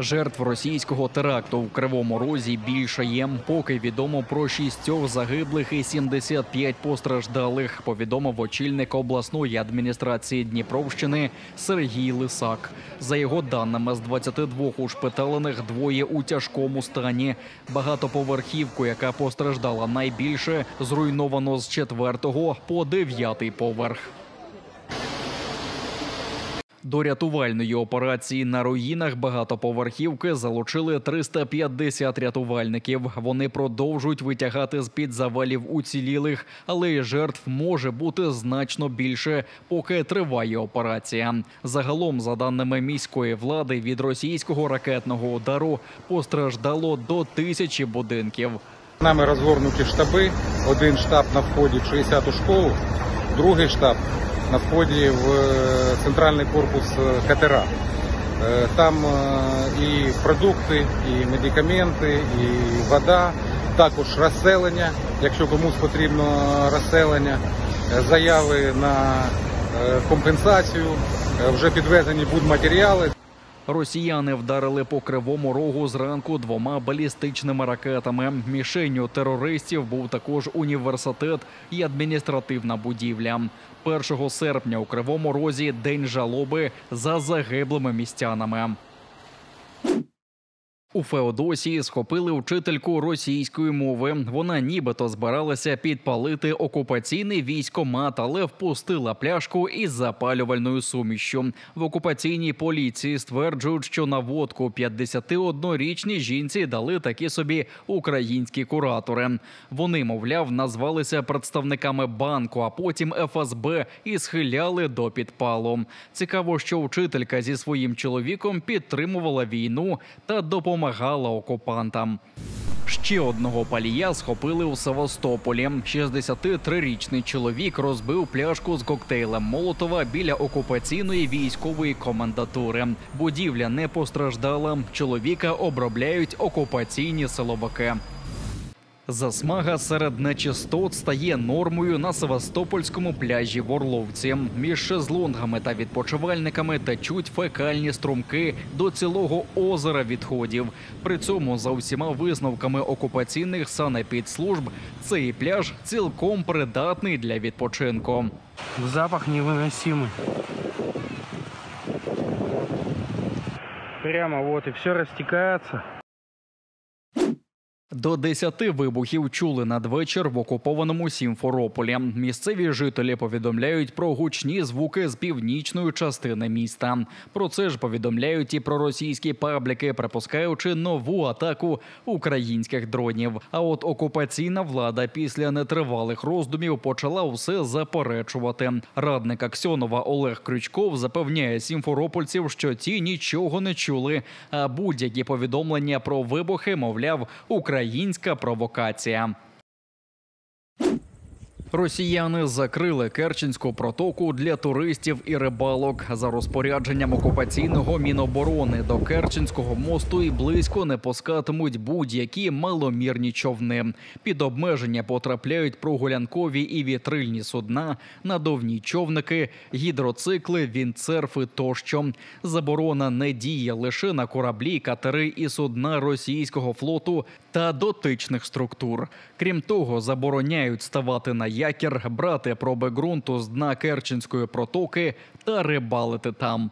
Жертв російського теракту в Кривому Розі більшає. Поки відомо про 6 загиблих і 75 постраждалих, повідомив очільник обласної адміністрації Дніпровщини Сергій Лисак. За його даними, з 22 ушпиталених 2 у тяжкому стані. Багатоповерхівку, яка постраждала найбільше, зруйновано з 4-го по 9-й поверх. До рятувальної операції на руїнах багатоповерхівки залучили 350 рятувальників. Вони продовжують витягати з-під завалів уцілілих, але і жертв може бути значно більше, поки триває операція. Загалом, за даними міської влади, від російського ракетного удару постраждало до 1000 будинків. Нами розгорнуті штаби. Один штаб на вході в 60-ту школу, другий штаб на вході в центральний корпус катера. Там і продукти, і медикаменти, і вода, також розселення, якщо комусь потрібно розселення, заяви на компенсацію, вже підвезені будматеріали. Росіяни вдарили по Кривому Рогу зранку 2 балістичними ракетами. Мішенню терористів був також університет і адміністративна будівля. 1 серпня у Кривому Розі день жалоби за загиблими містянами. У Феодосії схопили вчительку російської мови. Вона нібито збиралася підпалити окупаційний військкомат, але впустила пляшку із запалювальною сумішшю. В окупаційній поліції стверджують, що наводку 51-річній жінці дали такі собі українські куратори. Вони, мовляв, назвалися представниками банку, а потім ФСБ і схиляли до підпалу. Цікаво, що вчителька зі своїм чоловіком підтримувала війну та допомагала окупантам. Ще одного палія схопили у Севастополі. 63-річний чоловік розбив пляшку з коктейлем Молотова біля окупаційної військової комендатури. Будівля не постраждала. Чоловіка обробляють окупаційні силовики. Засмага серед нечистот стає нормою на Севастопольському пляжі в Орловці. Між шезлонгами та відпочивальниками течуть фекальні струмки до цілого озера відходів. При цьому, за усіма висновками окупаційних санепідслужб, цей пляж цілком придатний для відпочинку. Запах невыносимый. Прямо вот и все растекается. До 10 вибухів чули надвечір в окупованому Сімферополі. Місцеві жителі повідомляють про гучні звуки з північної частини міста. Про це ж повідомляють і проросійські пабліки, припускаючи нову атаку українських дронів. А от окупаційна влада після нетривалих роздумів почала все заперечувати. Радник Аксьонова Олег Крючков запевняє сімферопольців, що ті нічого не чули, а будь-які повідомлення про вибухи, мовляв, українська провокація. Росіяни закрили Керченську протоку для туристів і рибалок. За розпорядженням окупаційного Міноборони до Керченського мосту і близько не пускатимуть будь-які маломірні човни. Під обмеження потрапляють прогулянкові і вітрильні судна, надувні човники, гідроцикли, віндсерфи тощо. Заборона не діє лише на кораблі, катери і судна російського флоту та дотичних структур. Крім того, забороняють ставати на якір, брати проби ґрунту з дна Керченської протоки та рибалити там.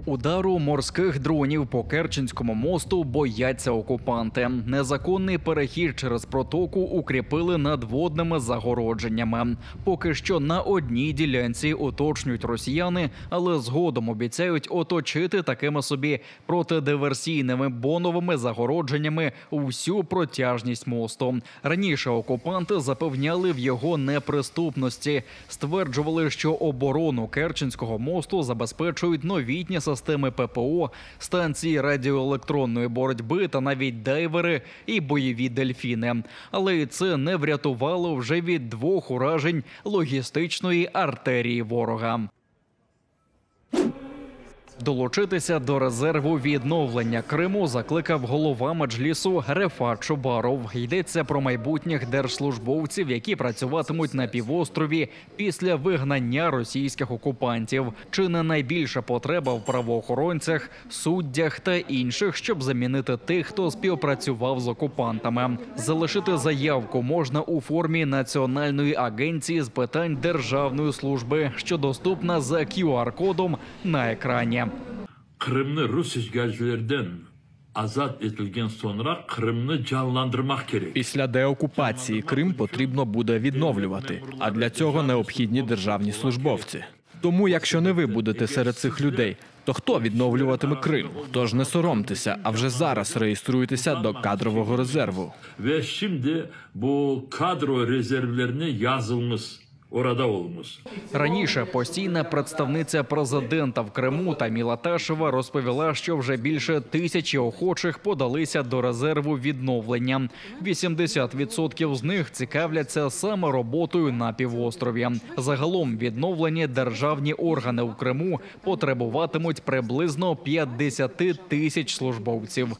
Удару морських дронів по Керченському мосту бояться окупанти. Незаконний перехід через протоку укріпили надводними загородженнями. Поки що на одній ділянці, уточнюють росіяни, але згодом обіцяють оточити такими собі протидиверсійними боновими загородженнями всю протяжність мосту. Раніше окупанти запевняли в його неприступності. Стверджували, що оборону Керченського мосту забезпечують новітні системи ППО, станції радіоелектронної боротьби та навіть дайвери і бойові дельфіни. Але і це не врятувало вже від 2 уражень логістичної артерії ворога. Долучитися до резерву відновлення Криму закликав голова Меджлісу Рефат Чубаров. Йдеться про майбутніх держслужбовців, які працюватимуть на півострові після вигнання російських окупантів. Чи не найбільша потреба в правоохоронцях, суддях та інших, щоб замінити тих, хто співпрацював з окупантами? Залишити заявку можна у формі Національної агенції з питань державної служби, що доступна за QR-кодом на екрані. Kırım'ı Rus işgalcilerden azat edilgen sonra Kırım'ı canlandırmak gerek. Після деокупації Крим потрібно буде відновлювати, а для цього необхідні державні службовці. Тому, якщо не ви будете серед цих людей, то хто відновлюватиме Крим? Тож не соромтеся, а вже зараз реєструйтеся до кадрового резерву. Ve şimdi bu kadro rezervlerine yazılmış, orada olmuş. Раніше постійна представниця президента в Криму Таміла Ташева розповіла, що вже більше 1000 охочих подалися до резерву відновлення. 80% з них цікавляться саме роботою на півострові. Загалом відновлені державні органи у Криму потребуватимуть приблизно 50 000 службовців.